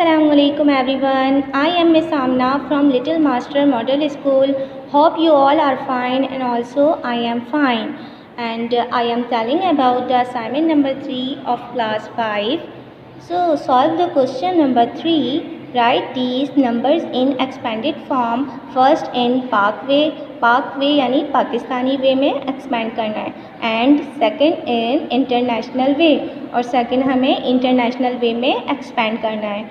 Assalamualaikum everyone. I am Miss Amna from Little Master Model School. Hope you all are fine and also I am fine. And I am telling about the assignment number 3 of class 5. So solve the question number 3. Write these numbers in expanded form. First in Pak way यानी पाकिस्तानी वे में expand करना है, and second in international वे, और second हमें international वे में expand करना है।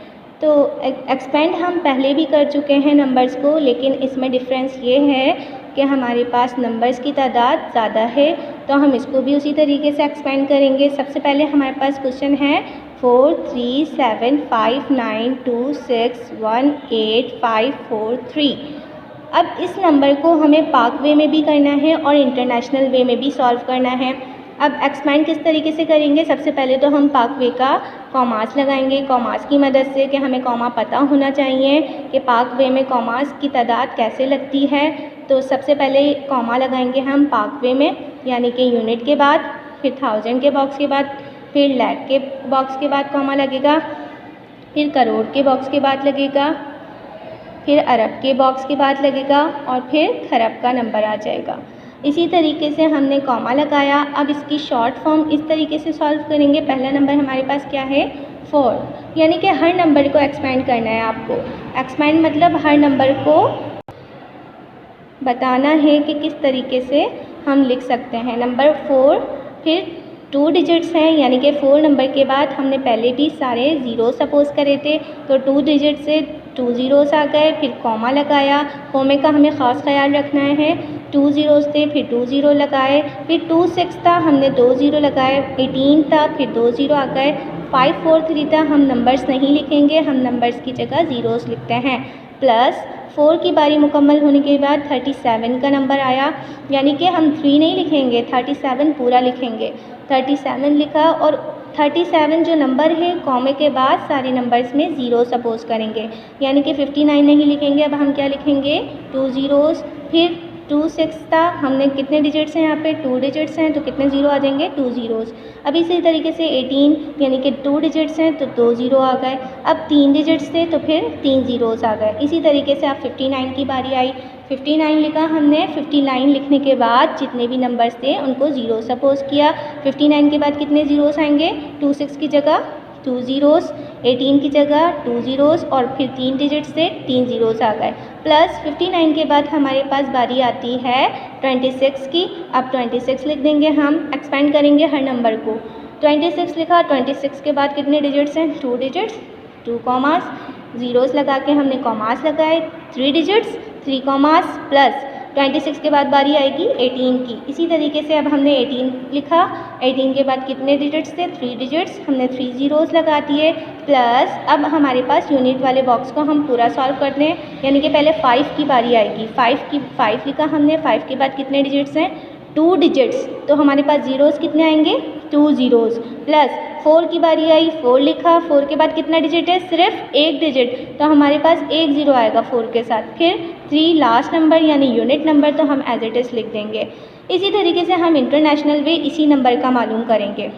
तो एक्सपेंड हम पहले भी कर चुके हैं नंबर्स को, लेकिन इसमें डिफरेंस ये है कि हमारे पास नंबर्स की तादाद ज़्यादा है, तो हम इसको भी उसी तरीके से एक्सपेंड करेंगे। सबसे पहले हमारे पास क्वेश्चन है 4 3 7 5 9 2 6 1 8 5 4 3। अब इस नंबर को हमें पाक वे में भी करना है और इंटरनेशनल वे में भी सॉल्व करना है। अब एक्सपेंड किस तरीके से करेंगे? सबसे पहले तो हम पाक वे का कॉमास लगाएंगे, कॉमास की मदद से, कि हमें कॉमा पता होना चाहिए कि पाक वे में कॉमास की तादाद कैसे लगती है। तो सबसे पहले कॉमा लगाएंगे हम पाक वे में, यानी कि यूनिट के बाद, फिर थाउजेंड के बॉक्स के बाद, फिर लैख के बॉक्स के बाद कॉमा लगेगा, फिर करोड़ के बॉक्स के बाद लगेगा, फिर अरब के बॉक्स के बाद लगेगा, और फिर खरब का नंबर आ जाएगा। इसी तरीके से हमने कॉमा लगाया। अब इसकी शॉर्ट फॉर्म इस तरीके से सॉल्व करेंगे। पहला नंबर हमारे पास क्या है? 4, यानी कि हर नंबर को एक्सपेंड करना है आपको। एक्सपेंड मतलब हर नंबर को बताना है कि किस तरीके से हम लिख सकते हैं। नंबर 4 फिर 2 डिजिट्स हैं, यानी कि 4 नंबर के बाद हमने पहले भी सारे ज़ीरो सपोज़ करे थे, तो 2 डिजिट से 2 ज़ीरोज़ आ गए। फिर कॉमा लगाया, कॉमे का हमें ख़ास ख्याल रखना है। 2 ज़ीरोज़ थे, फिर 2 ज़ीरो लगाए, फिर 2 6 था, हमने 2 ज़ीरो लगाए। 18 था, फिर 2 ज़ीरो आ गए। 5 4 3 था, हम नंबर्स नहीं लिखेंगे, हम नंबर्स की जगह ज़ीरोज़ लिखते हैं। प्लस 4 की बारी मुकम्मल होने के बाद 37 का नंबर आया, यानी कि हम 3 नहीं लिखेंगे, 37 पूरा लिखेंगे। 37 लिखा, और 37 जो नंबर है कॉमे के बाद सारे नंबर्स में ज़ीरो सपोज़ करेंगे, यानी कि 59 नहीं लिखेंगे। अब हम क्या लिखेंगे? 2 ज़ीरोज़। फिर 2 6 था, हमने कितने डिजिट्स हैं यहाँ पे? 2 डिजिट्स हैं, तो कितने ज़ीरो आ जाएंगे? 2 ज़ीरोज़। अब इसी तरीके से 18, यानी कि 2 डिजिट्स हैं, तो 2 ज़ीरो आ गए। अब 3 डिजिट्स थे, तो फिर 3 ज़ीरोज़ आ गए। इसी तरीके से अब 59 की बारी आई। 59 लिखा हमने। 59 लिखने के बाद जितने भी नंबर्स थे उनको ज़ीरो सपोज़ किया। 59 के बाद कितने ज़ीरोज़ आएंगे? 2 6 की जगह 2 ज़ीरोज़, 18 की जगह 2 ज़ीरोज़, और फिर 3 डिजिट से 3 ज़ीरोज़ आ गए। प्लस 59 के बाद हमारे पास बारी आती है 26 की। अब 26 लिख देंगे हम, एक्सपेंड करेंगे हर नंबर को। 26 लिखा, 26 के बाद कितने डिजिट्स हैं? 2 डिजिट्स, 2 कॉमास, ज़ीरोज़ लगा के हमने कॉमास लगाए। 3 डिजिट्स, 3 कॉमास, प्लस 26 के बाद बारी आएगी 18 की। इसी तरीके से अब हमने 18 लिखा। 18 के बाद कितने डिजिट्स थे? 3 डिजिट्स, हमने 3 ज़ीरोज़ लगा दिए। प्लस अब हमारे पास यूनिट वाले बॉक्स को हम पूरा सॉल्व करते हैं, यानी कि पहले 5 की बारी आएगी। 5 लिखा हमने। 5 के बाद कितने डिजिट्स हैं? 2 डिजिट्स, तो हमारे पास ज़ीरोज़ कितने आएंगे? 2 ज़ीरोज़। प्लस 4 की बारी आई। 4 लिखा। 4 के बाद कितना डिजिट है? सिर्फ एक डिजिट, तो हमारे पास 1 ज़ीरो आएगा 4 के साथ। फिर 3 लास्ट नंबर यानी यूनिट नंबर, तो हम एज इट इज़ लिख देंगे। इसी तरीके से हम इंटरनेशनल वे इसी नंबर का मालूम करेंगे,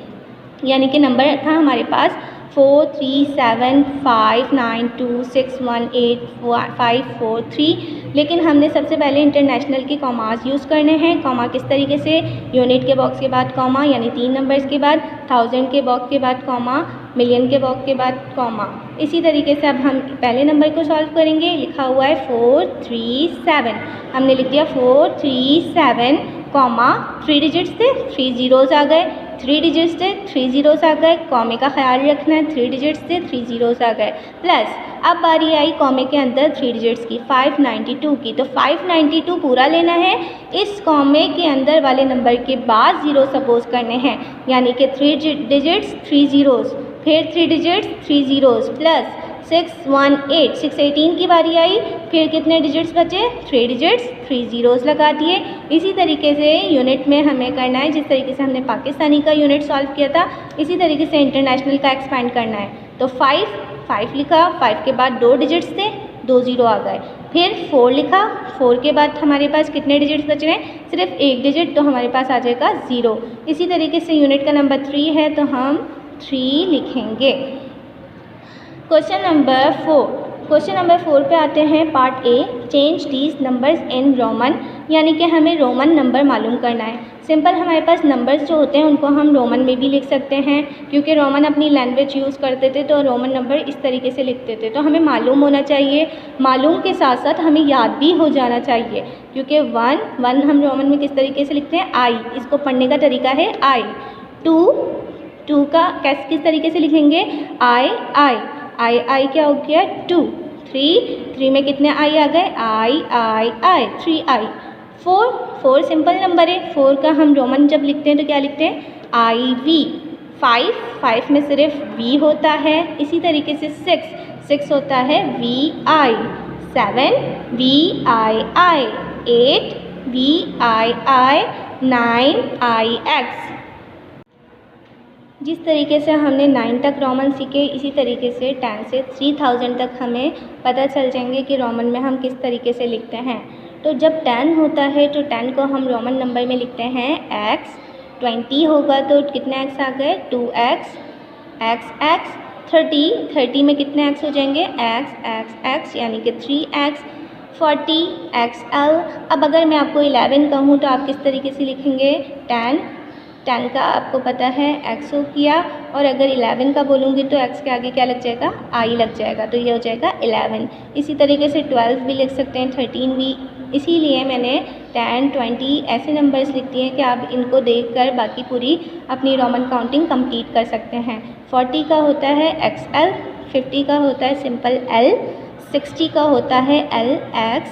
यानी कि नंबर था हमारे पास 4 3 7 5 9 2 6 1 8 5 4 3, लेकिन हमने सबसे पहले इंटरनेशनल के कॉमास यूज़ करने हैं। कॉमा किस तरीके से? यूनिट के बॉक्स के बाद कॉमा, यानी 3 नंबर्स के बाद, थाउजेंड के बॉक्स के बाद कॉमा, मिलियन के बॉक्स के बाद कॉमा। इसी तरीके से अब हम पहले नंबर को सॉल्व करेंगे। लिखा हुआ है 4 3 7, हमने लिख दिया 4 3 7 कॉमा, 3 डिजिट्स थे, 3 ज़ीरोज़ आ गए। 3 डिजिट्स थे, 3 ज़ीरोज़ आ गए। कॉमे का ख्याल रखना है, 3 डिजिट्स थे, 3 ज़ीरोज़ आ गए। प्लस अब बारी आई कॉमे के अंदर 3 डिजिट्स की, 592 की, तो 592 पूरा लेना है। इस कॉमे के अंदर वाले नंबर के बाद ज़ीरो सपोज़ करने हैं, यानी कि 3 डिजिट्स 3 ज़ीरोज़, फिर 3 डिजिट्स 3 ज़ीरोज़, प्लस 618 618 की बारी आई। फिर कितने डिजिट्स बचे? 3 डिजिट्स, 3 ज़ीरोज़ लगा दिए। इसी तरीके से यूनिट में हमें करना है, जिस तरीके से हमने पाकिस्तानी का यूनिट सॉल्व किया था, इसी तरीके से इंटरनेशनल का एक्सपेंड करना है। तो 5 लिखा। 5 के बाद 2 डिजिट्स थे, 2 ज़ीरो आ गए। फिर 4 लिखा। 4 के बाद हमारे पास कितने डिजिट्स बच रहे हैं? सिर्फ एक डिजिट, तो हमारे पास आ जाएगा 0। इसी तरीके से यूनिट का नंबर 3 है, तो हम 3 लिखेंगे। क्वेश्चन नंबर 4 पे आते हैं। Part A, change these numbers in Roman, यानी कि हमें रोमन नंबर मालूम करना है। सिंपल हमारे पास नंबर्स जो होते हैं उनको हम रोमन में भी लिख सकते हैं, क्योंकि रोमन अपनी लैंग्वेज यूज़ करते थे तो रोमन नंबर इस तरीके से लिखते थे। तो हमें मालूम होना चाहिए, मालूम के साथ साथ हमें याद भी हो जाना चाहिए, क्योंकि वन हम रोमन में किस तरीके से लिखते हैं, आई। इसको पढ़ने का तरीका है आई। टू का किस तरीके से लिखेंगे, आई क्या हो गया, 2। 3 में कितने आई आ गए, आई 3 आई। 4 सिंपल नंबर है। 4 का हम रोमन जब लिखते हैं तो क्या लिखते हैं, आई वी। 5 में सिर्फ वी होता है। इसी तरीके से 6 होता है V I. 7 V I. 8 V I. 9 I X. जिस तरीके से हमने 9 तक रोमन सीखे, इसी तरीके से 10 से 3000 तक हमें पता चल जाएंगे कि रोमन में हम किस तरीके से लिखते हैं। तो जब 10 होता है तो 10 को हम रोमन नंबर में लिखते हैं एक्स। 20 होगा तो कितने एक्स आ गए, 2x एक्स। 30 में कितने एक्स हो जाएंगे, एक्स यानी कि 3x। 40 XL। अब अगर मैं आपको 11 कहूँ तो आप किस तरीके से लिखेंगे, 10 का आपको पता है x हो किया, और अगर 11 का बोलूँगी तो x के आगे क्या लग जाएगा, i लग जाएगा, तो ये हो जाएगा 11। इसी तरीके से 12 भी लिख सकते हैं, 13 भी। इसीलिए मैंने 10, 20 ऐसे नंबर्स लिख दिए हैं कि आप इनको देखकर बाकी पूरी अपनी रोमन काउंटिंग कंप्लीट कर सकते हैं। 40 का होता है XL, 50 का होता है सिंपल L, 60 का होता है LX,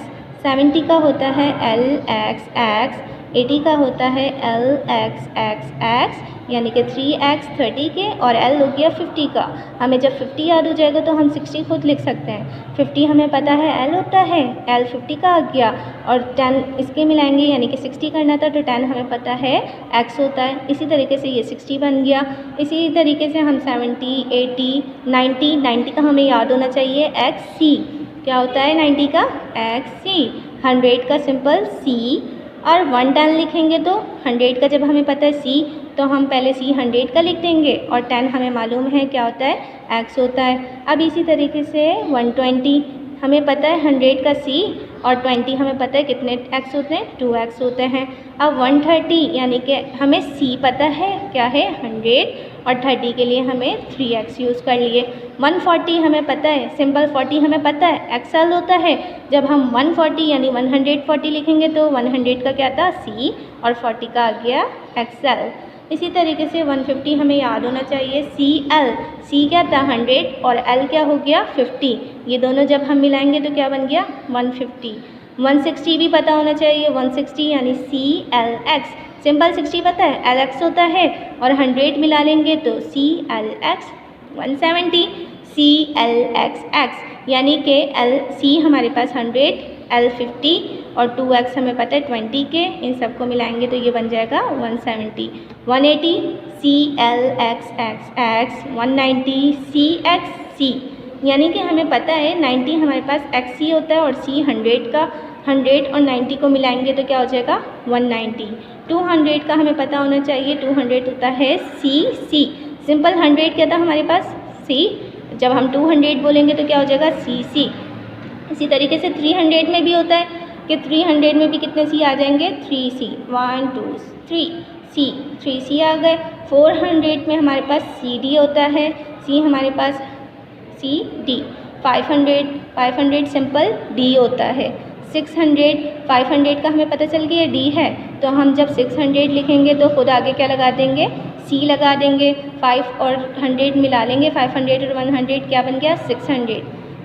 70 का होता है LXX, 80 का होता है LXXX यानी कि 3x 30 के, और L हो गया 50 का। हमें जब 50 याद हो जाएगा तो हम 60 खुद लिख सकते हैं। 50 हमें पता है L होता है, L 50 का आ गया, और 10 इसके मिलाएंगे यानी कि 60 करना था तो 10 हमें पता है x होता है। इसी तरीके से ये 60 बन गया। इसी तरीके से हम 70, 80, 90 का हमें याद होना चाहिए XC। क्या होता है 90 का, XC। 100 का सिंपल C, और 110 लिखेंगे तो 100 का जब हमें पता है C तो हम पहले C 100 का लिख देंगे, और 10 हमें मालूम है क्या होता है, X होता है। अब इसी तरीके से 120 हमें पता है 100 का C, और 20 हमें पता है कितने x होते हैं, 2x होते हैं। अब 130 यानी कि हमें C पता है क्या है 100, और 30 के लिए हमें 3x यूज़ कर लिए। 140 हमें पता है, सिंपल 40 हमें पता है XL होता है। जब हम 140 यानी 140 लिखेंगे तो 100 का क्या था C, और 40 का आ गया XL। इसी तरीके से 150 हमें याद होना चाहिए CL। C क्या था 100, और L क्या हो गया 50। ये दोनों जब हम मिलाएंगे तो क्या बन गया 150। 160 भी पता होना चाहिए, 160 यानी CLX। सिंपल 60 पता है LX होता है, और 100 मिला लेंगे तो CLX। 170 CLXX यानी कि C हमारे पास 100, L 50, और 2x हमें पता है 20 के। इन सबको मिलाएंगे तो ये बन जाएगा 170। 180 CLXXX। 190 CXC यानी कि हमें पता है 90 हमारे पास XC होता है, और C 100 का। 100 और 90 को मिलाएंगे तो क्या हो जाएगा 190। 200 का हमें पता होना चाहिए, 200 होता है CC। सिंपल 100 क्या था हमारे पास C, जब हम 200 बोलेंगे तो क्या हो जाएगा CC। इसी तरीके से 300 में भी होता है कि 300 में भी कितने C आ जाएंगे, 3C। 1 2 3C आ गए। 400 में हमारे पास CD होता है, C हमारे पास CD। 500 सिंपल D होता है। 600 500 का हमें पता चल गया D है, तो हम जब 600 लिखेंगे तो खुद आगे क्या लगा देंगे, C लगा देंगे। 5 और 100 मिला लेंगे, 500 और 100 क्या बन गया 600।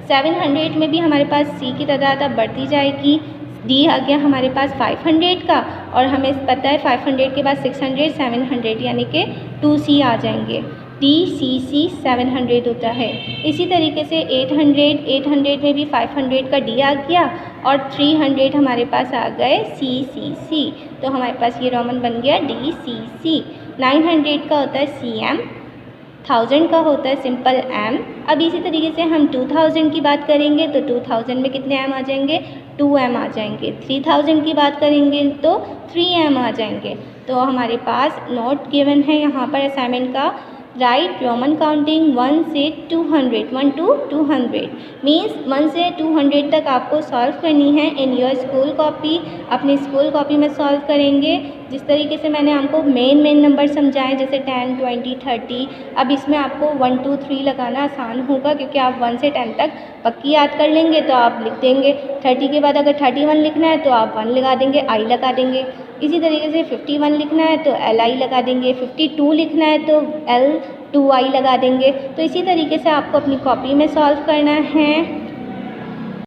700 में भी हमारे पास C की तादाद अब बढ़ती जाएगी। D आ गया हमारे पास 500 का, और हमें पता है 500 के बाद 600 700 यानी कि 2C आ जाएंगे। DCC 700 होता है। इसी तरीके से 800 में भी 500 का D आ गया, और 300 हमारे पास आ गए CCC, तो हमारे पास ये रोमन बन गया DCC। 900 का होता है CM। 1000 का होता है सिंपल M। अब इसी तरीके से हम 2000 की बात करेंगे तो 2000 में कितने M आ जाएंगे, 2M आ जाएंगे। 3000 की बात करेंगे तो 3M आ जाएंगे। तो हमारे पास नोट गिवन है यहाँ पर असाइनमेंट का, राइट रोमन काउंटिंग 1 से 200, 1 to 200 मीन्स 1 से 200 तक आपको सॉल्व करनी है इन योर स्कूल कॉपी। अपनी स्कूल कॉपी में सॉल्व करेंगे। जिस तरीके से मैंने आपको मेन नंबर समझाए जैसे 10, 20, 30, अब इसमें आपको 1, 2, 3 लगाना आसान होगा क्योंकि आप 1 से 10 तक पक्की याद कर लेंगे तो आप लिख देंगे। 30 के बाद अगर 31 लिखना है तो आप 1 लगा देंगे, आई लगा देंगे। इसी तरीके से 51 लिखना है तो LI लगा देंगे, 52 लिखना है तो L2I लगा देंगे। तो इसी तरीके से आपको अपनी कॉपी में सॉल्व करना है।